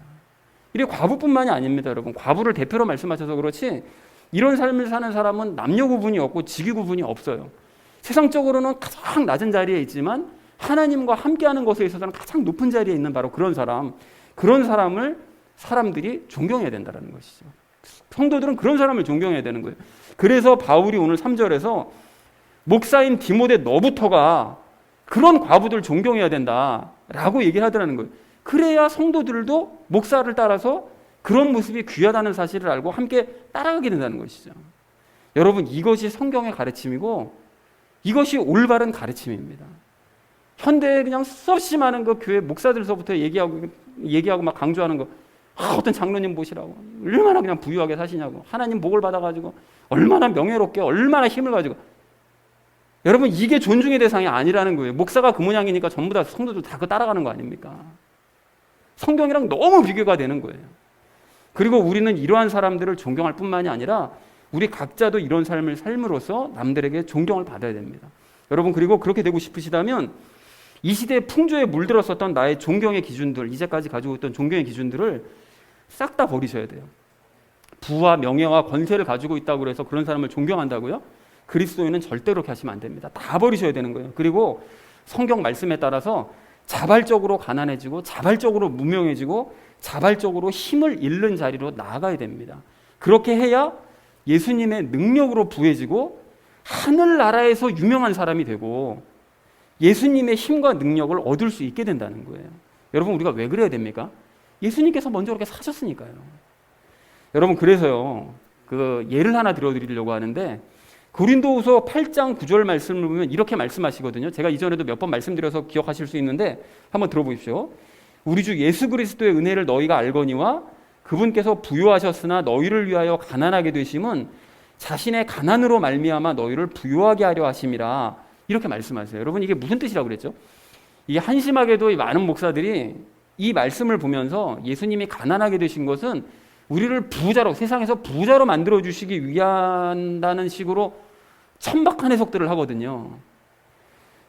이게 과부뿐만이 아닙니다. 여러분 과부를 대표로 말씀하셔서 그렇지 이런 삶을 사는 사람은 남녀 구분이 없고 직위 구분이 없어요. 세상적으로는 가장 낮은 자리에 있지만 하나님과 함께하는 것에 있어서는 가장 높은 자리에 있는 바로 그런 사람을 사람들이 존경해야 된다는 것이죠. 성도들은 그런 사람을 존경해야 되는 거예요. 그래서 바울이 오늘 3절에서 목사인 디모데 너부터가 그런 과부들 존경해야 된다라고 얘기를 하더라는 거예요. 그래야 성도들도 목사를 따라서 그런 모습이 귀하다는 사실을 알고 함께 따라가게 된다는 것이죠. 여러분, 이것이 성경의 가르침이고 이것이 올바른 가르침입니다. 현대에 그냥 수없이 많은 그 교회 목사들서부터 얘기하고 막 강조하는 거, 어떤 장로님 보시라고 얼마나 그냥 부유하게 사시냐고, 하나님 복을 받아가지고 얼마나 명예롭게, 얼마나 힘을 가지고. 여러분, 이게 존중의 대상이 아니라는 거예요. 목사가 그 모양이니까 전부 다 성도들 다 그거 따라가는 거 아닙니까? 성경이랑 너무 비교가 되는 거예요. 그리고 우리는 이러한 사람들을 존경할 뿐만이 아니라 우리 각자도 이런 삶을 삶으로써 남들에게 존경을 받아야 됩니다. 여러분, 그리고 그렇게 되고 싶으시다면 이 시대에 풍조에 물들었었던 나의 존경의 기준들, 이제까지 가지고 있던 존경의 기준들을 싹 다 버리셔야 돼요. 부와 명예와 권세를 가지고 있다고 해서 그런 사람을 존경한다고요? 그리스도인은 절대 그렇게 하시면 안 됩니다. 다 버리셔야 되는 거예요. 그리고 성경 말씀에 따라서 자발적으로 가난해지고 자발적으로 무명해지고 자발적으로 힘을 잃는 자리로 나아가야 됩니다. 그렇게 해야 예수님의 능력으로 부해지고 하늘나라에서 유명한 사람이 되고 예수님의 힘과 능력을 얻을 수 있게 된다는 거예요. 여러분, 우리가 왜 그래야 됩니까? 예수님께서 먼저 그렇게 사셨으니까요. 여러분, 그래서요, 그 예를 하나 들어드리려고 하는데 고린도후서 8장 9절 말씀을 보면 이렇게 말씀하시거든요. 제가 이전에도 몇 번 말씀드려서 기억하실 수 있는데 한번 들어보십시오. 우리 주 예수 그리스도의 은혜를 너희가 알거니와 그분께서 부유하셨으나 너희를 위하여 가난하게 되심은 자신의 가난으로 말미암아 너희를 부유하게 하려 하심이라, 이렇게 말씀하세요. 여러분, 이게 무슨 뜻이라고 그랬죠? 이게 한심하게도 많은 목사들이 이 말씀을 보면서 예수님이 가난하게 되신 것은 우리를 부자로, 세상에서 부자로 만들어 주시기 위한다는 식으로 천박한 해석들을 하거든요.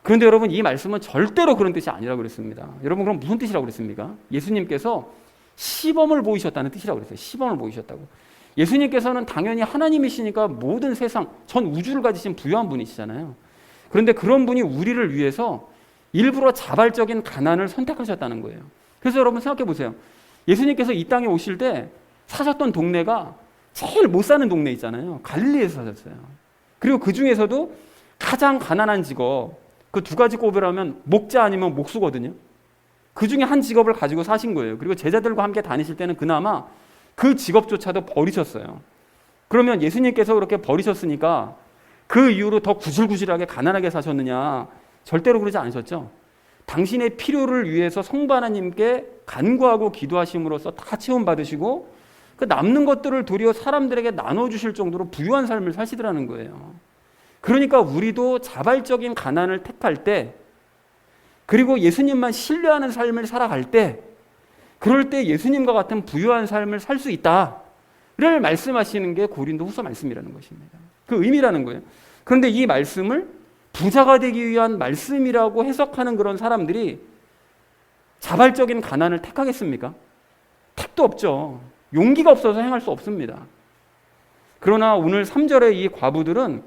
그런데 여러분, 이 말씀은 절대로 그런 뜻이 아니라고 그랬습니다. 여러분, 그럼 무슨 뜻이라고 그랬습니까? 예수님께서 시범을 보이셨다는 뜻이라고 그랬어요. 시범을 보이셨다고. 예수님께서는 당연히 하나님이시니까 모든 세상, 전 우주를 가지신 부유한 분이시잖아요. 그런데 그런 분이 우리를 위해서 일부러 자발적인 가난을 선택하셨다는 거예요. 그래서 여러분 생각해 보세요. 예수님께서 이 땅에 오실 때 사셨던 동네가 제일 못 사는 동네 있잖아요. 갈릴리에서 사셨어요. 그리고 그 중에서도 가장 가난한 직업, 그 두 가지 꼽으라면 목자 아니면 목수거든요. 그 중에 한 직업을 가지고 사신 거예요. 그리고 제자들과 함께 다니실 때는 그나마 그 직업조차도 버리셨어요. 그러면 예수님께서 그렇게 버리셨으니까 그 이후로 더 구질구질하게 가난하게 사셨느냐? 절대로 그러지 않으셨죠. 당신의 필요를 위해서 성부 하나님께 간구하고 기도하심으로써 다 체험받으시고 그 남는 것들을 도리어 사람들에게 나눠주실 정도로 부유한 삶을 사시더라는 거예요. 그러니까 우리도 자발적인 가난을 택할 때, 그리고 예수님만 신뢰하는 삶을 살아갈 때, 그럴 때 예수님과 같은 부유한 삶을 살 수 있다를 말씀하시는 게 고린도후서 말씀이라는 것입니다. 그 의미라는 거예요. 그런데 이 말씀을 부자가 되기 위한 말씀이라고 해석하는 그런 사람들이 자발적인 가난을 택하겠습니까? 택도 없죠. 용기가 없어서 행할 수 없습니다. 그러나 오늘 3절의 이 과부들은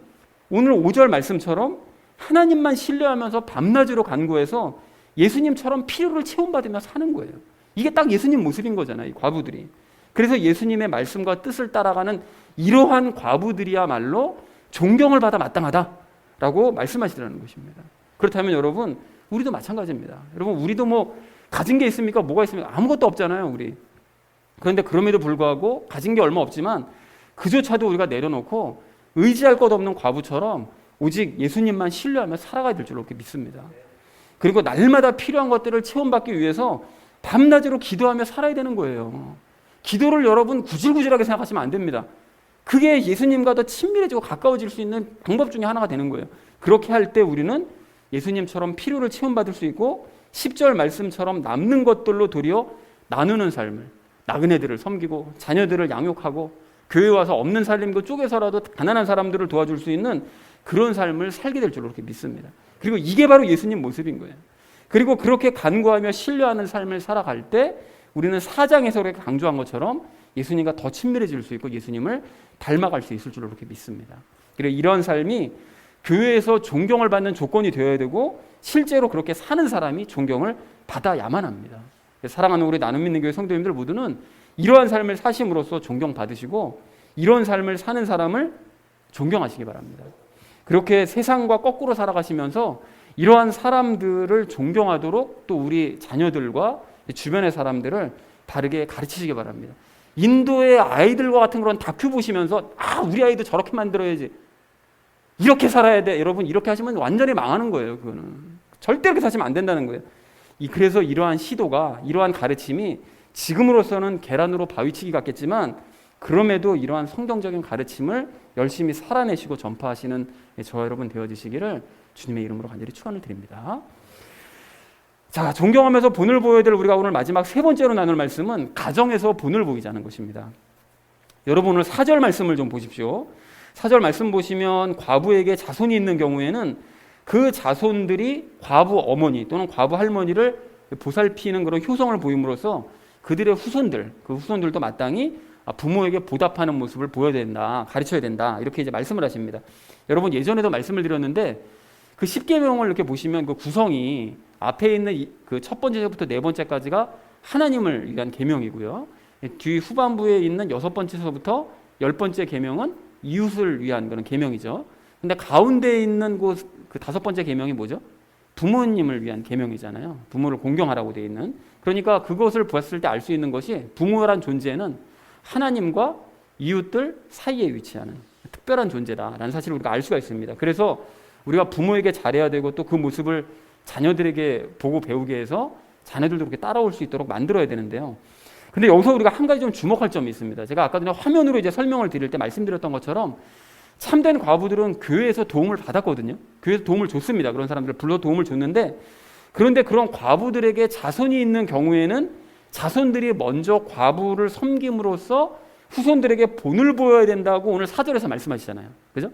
오늘 5절 말씀처럼 하나님만 신뢰하면서 밤낮으로 간구해서 예수님처럼 필요를 체험받으며 사는 거예요. 이게 딱 예수님 모습인 거잖아요, 이 과부들이. 그래서 예수님의 말씀과 뜻을 따라가는 이러한 과부들이야말로 존경을 받아 마땅하다라고 말씀하시더라는 것입니다. 그렇다면 여러분, 우리도 마찬가지입니다. 여러분, 우리도 뭐 가진 게 있습니까? 뭐가 있습니까? 아무것도 없잖아요, 우리. 그런데 그럼에도 불구하고 가진 게 얼마 없지만 그조차도 우리가 내려놓고 의지할 것 없는 과부처럼 오직 예수님만 신뢰하며 살아가야 될 줄로 그렇게 믿습니다. 그리고 날마다 필요한 것들을 체험받기 위해서 밤낮으로 기도하며 살아야 되는 거예요. 기도를 여러분 구질구질하게 생각하시면 안 됩니다. 그게 예수님과 더 친밀해지고 가까워질 수 있는 방법 중에 하나가 되는 거예요. 그렇게 할 때 우리는 예수님처럼 필요를 체험받을 수 있고 10절 말씀처럼 남는 것들로 도리어 나누는 삶을, 나그네들을 섬기고 자녀들을 양육하고 교회 와서 없는 살림도 쪼개서라도 가난한 사람들을 도와줄 수 있는 그런 삶을 살게 될 줄로 그렇게 믿습니다. 그리고 이게 바로 예수님 모습인 거예요. 그리고 그렇게 간구하며 신뢰하는 삶을 살아갈 때 우리는 4장에서 그렇게 강조한 것처럼 예수님과 더 친밀해질 수 있고 예수님을 닮아갈 수 있을 줄로 그렇게 믿습니다. 그래서 이런 삶이 교회에서 존경을 받는 조건이 되어야 되고 실제로 그렇게 사는 사람이 존경을 받아야만 합니다. 사랑하는 우리 나눔 믿는 교회 성도님들 모두는 이러한 삶을 사심으로써 존경받으시고 이런 삶을 사는 사람을 존경하시기 바랍니다. 그렇게 세상과 거꾸로 살아가시면서 이러한 사람들을 존경하도록 또 우리 자녀들과 주변의 사람들을 바르게 가르치시기 바랍니다. 인도의 아이들과 같은 그런 다큐 보시면서 우리 아이도 저렇게 만들어야지, 이렇게 살아야 돼, 여러분 이렇게 하시면 완전히 망하는 거예요. 그거는 절대 그렇게 사시면 안 된다는 거예요. 그래서 이러한 시도가, 이러한 가르침이 지금으로서는 계란으로 바위치기 같겠지만 그럼에도 이러한 성경적인 가르침을 열심히 살아내시고 전파하시는 저와 여러분 되어주시기를 주님의 이름으로 간절히 축원을 드립니다. 자, 존경하면서 본을 보여야 될 우리가 오늘 마지막 세 번째로 나눌 말씀은 가정에서 본을 보이자는 것입니다. 여러분 오늘 4절 말씀을 좀 보십시오. 4절 말씀 보시면 과부에게 자손이 있는 경우에는 그 자손들이 과부 어머니 또는 과부 할머니를 보살피는 그런 효성을 보임으로써 그들의 후손들, 그 후손들도 마땅히 부모에게 보답하는 모습을 보여야 된다, 가르쳐야 된다, 이렇게 이제 말씀을 하십니다. 여러분 예전에도 말씀을 드렸는데 그 10계명을 이렇게 보시면 그 구성이 앞에 있는 그 첫 번째부터 네 번째까지가 하나님을 위한 계명이고요. 뒤 후반부에 있는 6번째서부터 10번째 계명은 이웃을 위한 그런 계명이죠. 근데 가운데 있는 그 5번째 계명이 뭐죠? 부모님을 위한 계명이잖아요. 부모를 공경하라고 되어 있는. 그러니까 그것을 보았을 때 알 수 있는 것이 부모란 존재는 하나님과 이웃들 사이에 위치하는 특별한 존재다라는 사실을 우리가 알 수가 있습니다. 그래서 우리가 부모에게 잘해야 되고 또 그 모습을 자녀들에게 보고 배우게 해서 자녀들도 그렇게 따라올 수 있도록 만들어야 되는데요. 근데 여기서 우리가 한 가지 좀 주목할 점이 있습니다. 제가 아까 전에 화면으로 이제 설명을 드릴 때 말씀드렸던 것처럼 참된 과부들은 교회에서 도움을 받았거든요. 교회에서 도움을 줬습니다. 그런 사람들을 불러 도움을 줬는데, 그런데 그런 과부들에게 자손이 있는 경우에는 자손들이 먼저 과부를 섬김으로써 후손들에게 본을 보여야 된다고 오늘 4절에서 말씀하시잖아요. 그죠?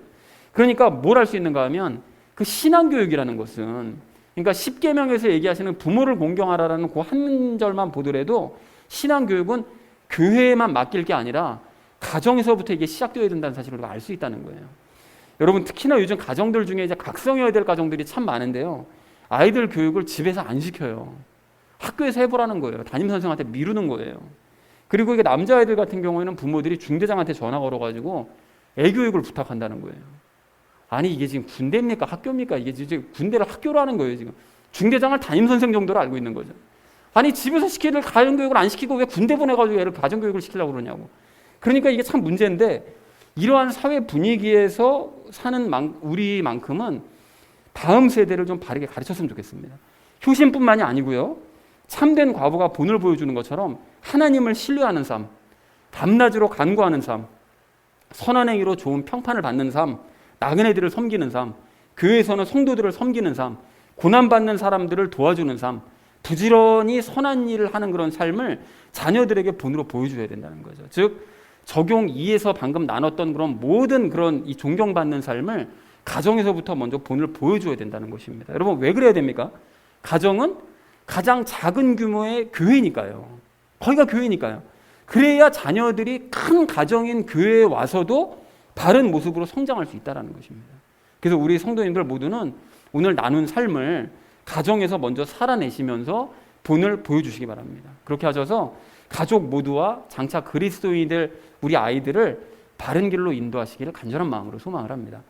그러니까 뭘 할 수 있는가 하면 그 신앙교육이라는 것은, 그러니까 10계명에서 얘기하시는 부모를 공경하라라는 그 한 절만 보더라도 신앙교육은 교회에만 맡길 게 아니라 가정에서부터 이게 시작되어야 된다는 사실을 알 수 있다는 거예요. 여러분 특히나 요즘 가정들 중에 이제 각성해야 될 가정들이 참 많은데요. 아이들 교육을 집에서 안 시켜요. 학교에서 해보라는 거예요. 담임선생한테 미루는 거예요. 그리고 이게 남자아이들 같은 경우에는 부모들이 중대장한테 전화 걸어가지고 애교육을 부탁한다는 거예요. 아니 이게 지금 군대입니까? 학교입니까? 이게 지금 군대를 학교로 하는 거예요. 지금 중대장을 담임선생 정도로 알고 있는 거죠. 아니 집에서 시키는 가정교육을 안 시키고 왜 군대 보내가지고 애를 가정교육을 시키려고 그러냐고. 그러니까 이게 참 문제인데, 이러한 사회 분위기에서 사는 우리만큼은 다음 세대를 좀 바르게 가르쳤으면 좋겠습니다. 효심뿐만이 아니고요, 참된 과부가 본을 보여주는 것처럼 하나님을 신뢰하는 삶, 밤낮으로 간구하는 삶, 선한 행위로 좋은 평판을 받는 삶, 나그네들을 섬기는 삶, 교회에서는 성도들을 섬기는 삶, 고난받는 사람들을 도와주는 삶, 부지런히 선한 일을 하는 그런 삶을 자녀들에게 본으로 보여줘야 된다는 거죠. 즉 적용 2에서 방금 나눴던 그런 모든 그런 이 존경받는 삶을 가정에서부터 먼저 본을 보여줘야 된다는 것입니다. 여러분 왜 그래야 됩니까? 가정은 가장 작은 규모의 교회니까요. 거기가 교회니까요. 그래야 자녀들이 큰 가정인 교회에 와서도 바른 모습으로 성장할 수 있다는 것입니다. 그래서 우리 성도님들 모두는 오늘 나눈 삶을 가정에서 먼저 살아내시면서 본을 보여주시기 바랍니다. 그렇게 하셔서 가족 모두와 장차 그리스도인들 우리 아이들을 바른 길로 인도하시기를 간절한 마음으로 소망을 합니다.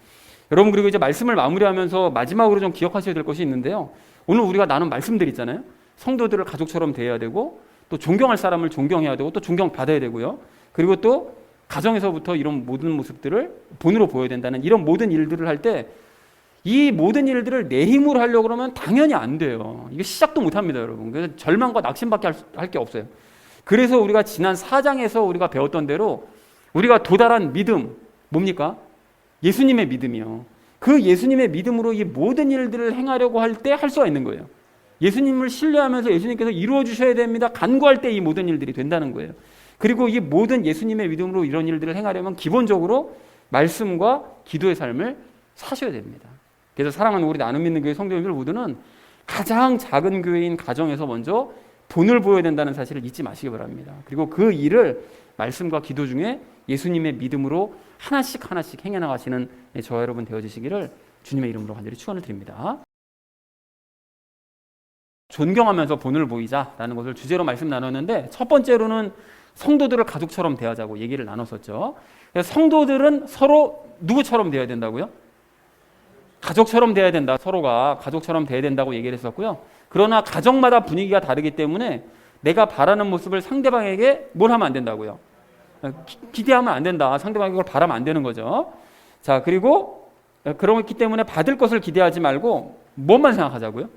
여러분 그리고 이제 말씀을 마무리하면서 마지막으로 좀 기억하셔야 될 것이 있는데요. 오늘 우리가 나눈 말씀들 있잖아요. 성도들을 가족처럼 대해야 되고 또 존경할 사람을 존경해야 되고 또 존경받아야 되고요. 그리고 또 가정에서부터 이런 모든 모습들을 본으로 보여야 된다는 이런 모든 일들을 할 때 이 모든 일들을 내 힘으로 하려고 그러면 당연히 안 돼요. 이게 시작도 못 합니다, 여러분. 그래서 절망과 낙심밖에 할 게 없어요. 그래서 우리가 지난 4장에서 우리가 배웠던 대로 우리가 도달한 믿음, 뭡니까? 예수님의 믿음이요. 그 예수님의 믿음으로 이 모든 일들을 행하려고 할 때 할 수가 있는 거예요. 예수님을 신뢰하면서 예수님께서 이루어 주셔야 됩니다. 간구할 때 이 모든 일들이 된다는 거예요. 그리고 이 모든 예수님의 믿음으로 이런 일들을 행하려면 기본적으로 말씀과 기도의 삶을 사셔야 됩니다. 그래서 사랑하는 우리 나눔 믿는 교회 성도님들 모두는 가장 작은 교회인 가정에서 먼저 본을 보여야 된다는 사실을 잊지 마시기 바랍니다. 그리고 그 일을 말씀과 기도 중에 예수님의 믿음으로 하나씩 하나씩 행해 나가시는 저와 여러분 되어지시기를 주님의 이름으로 간절히 축원을 드립니다. 존경하면서 본을 보이자라는 것을 주제로 말씀 나눴는데, 첫 번째로는 성도들을 가족처럼 대하자고 얘기를 나눴었죠. 그래서 성도들은 서로 누구처럼 대해야 된다고요? 가족처럼 대해야 된다. 서로가 가족처럼 대해야 된다고 얘기를 했었고요. 그러나 가정마다 분위기가 다르기 때문에 내가 바라는 모습을 상대방에게 뭘 하면 안 된다고요? 기대하면 안 된다. 상대방이 그걸 바라면 안 되는 거죠. 자, 그리고 그렇기 때문에 받을 것을 기대하지 말고 뭐만 생각하자고요?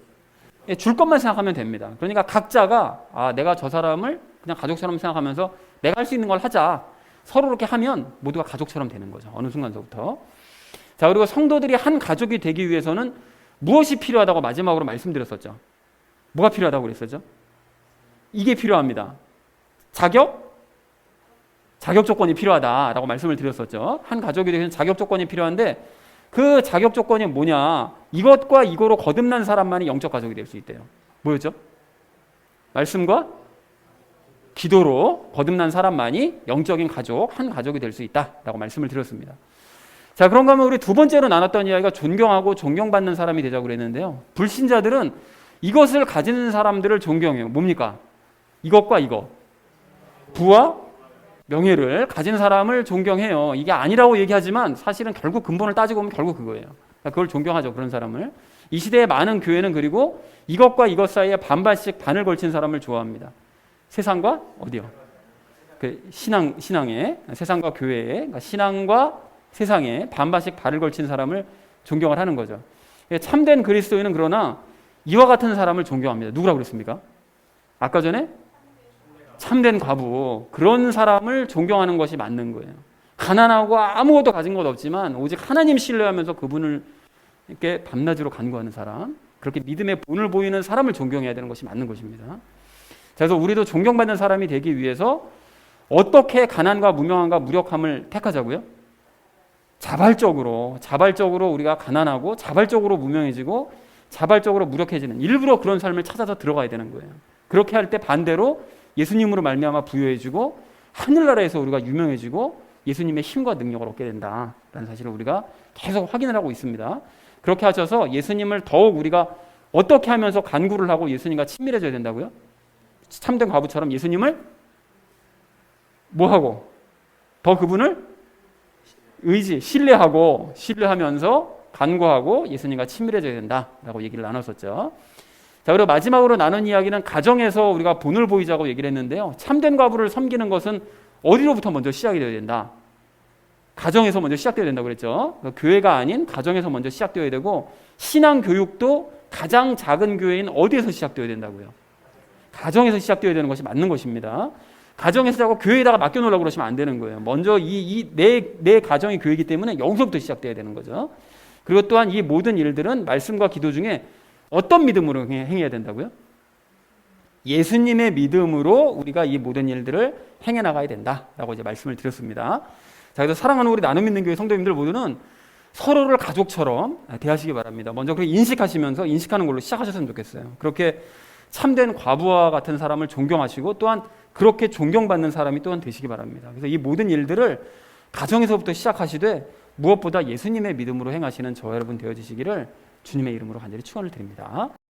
줄 것만 생각하면 됩니다. 그러니까 각자가 내가 저 사람을 그냥 가족처럼 생각하면서 내가 할 수 있는 걸 하자. 서로 그렇게 하면 모두가 가족처럼 되는 거죠. 어느 순간서부터. 자, 그리고 성도들이 한 가족이 되기 위해서는 무엇이 필요하다고 마지막으로 말씀드렸었죠? 뭐가 필요하다고 그랬었죠? 이게 필요합니다. 자격 조건이 필요하다라고 말씀을 드렸었죠. 한 가족이 되기 위해서 자격 조건이 필요한데, 그 자격 조건이 뭐냐? 이것과 이거로 거듭난 사람만이 영적 가족이 될 수 있대요. 뭐였죠? 말씀과 기도로 거듭난 사람만이 영적인 가족, 한 가족이 될 수 있다라고 말씀을 드렸습니다. 자, 그런가 하면 우리 두 번째로 나눴던 이야기가 존경하고 존경받는 사람이 되자고 그랬는데요. 불신자들은 이것을 가지는 사람들을 존경해요. 뭡니까? 이것과 이거. 부와 명예를 가진 사람을 존경해요. 이게 아니라고 얘기하지만 사실은 결국 근본을 따지고 보면 결국 그거예요. 그러니까 그걸 존경하죠. 그런 사람을. 이 시대의 많은 교회는 그리고 이것과 이것 사이에 반반씩 반을 걸친 사람을 좋아합니다. 세상과 어디요? 그 신앙에, 세상과 교회에, 그러니까 신앙과 세상에 반반씩 발을 걸친 사람을 존경을 하는 거죠. 참된 그리스도인은 그러나 이와 같은 사람을 존경합니다. 누구라고 그랬습니까? 아까 전에 참된 과부, 그런 사람을 존경하는 것이 맞는 거예요. 가난하고 아무것도 가진 것 없지만 오직 하나님 신뢰하면서 그분을 이렇게 밤낮으로 간구하는 사람, 그렇게 믿음의 본을 보이는 사람을 존경해야 되는 것이 맞는 것입니다. 그래서 우리도 존경받는 사람이 되기 위해서 어떻게 가난과 무명함과 무력함을 택하자고요? 자발적으로 우리가 가난하고 자발적으로 무명해지고 자발적으로 무력해지는, 일부러 그런 삶을 찾아서 들어가야 되는 거예요. 그렇게 할 때 반대로 예수님으로 말미암아 부여해지고 하늘나라에서 우리가 유명해지고 예수님의 힘과 능력을 얻게 된다라는 사실을 우리가 계속 확인을 하고 있습니다. 그렇게 하셔서 예수님을 더욱 우리가 어떻게 하면서 간구를 하고 예수님과 친밀해져야 된다고요? 참된 과부처럼 예수님을 뭐하고? 더 그분을 신뢰하면서 간구하고 예수님과 친밀해져야 된다라고 얘기를 나눴었죠. 자, 그리고 마지막으로 나눈 이야기는 가정에서 우리가 본을 보이자고 얘기를 했는데요. 참된 과부를 섬기는 것은 어디로부터 먼저 시작이 되어야 된다? 가정에서 먼저 시작되어야 된다고 그랬죠. 그러니까 교회가 아닌 가정에서 먼저 시작되어야 되고, 신앙 교육도 가장 작은 교회인 어디에서 시작되어야 된다고요? 가정에서 시작되어야 되는 것이 맞는 것입니다. 가정에서 자꾸 교회에다가 맡겨놓으려고 그러시면 안 되는 거예요. 먼저 내 가정이 교회이기 때문에 여기서부터 시작돼야 되는 거죠. 그리고 또한 이 모든 일들은 말씀과 기도 중에 어떤 믿음으로 행해야 된다고요? 예수님의 믿음으로 우리가 이 모든 일들을 행해 나가야 된다라고 이제 말씀을 드렸습니다. 자, 그래서 사랑하는 우리 나눔 있는 교회 성도님들 모두는 서로를 가족처럼 대하시기 바랍니다. 먼저 그렇게 인식하시면서 인식하는 걸로 시작하셨으면 좋겠어요. 그렇게 참된 과부와 같은 사람을 존경하시고 또한 그렇게 존경받는 사람이 또한 되시기 바랍니다. 그래서 이 모든 일들을 가정에서부터 시작하시되 무엇보다 예수님의 믿음으로 행하시는 저와 여러분 되어지시기를 주님의 이름으로 간절히 축원을 드립니다.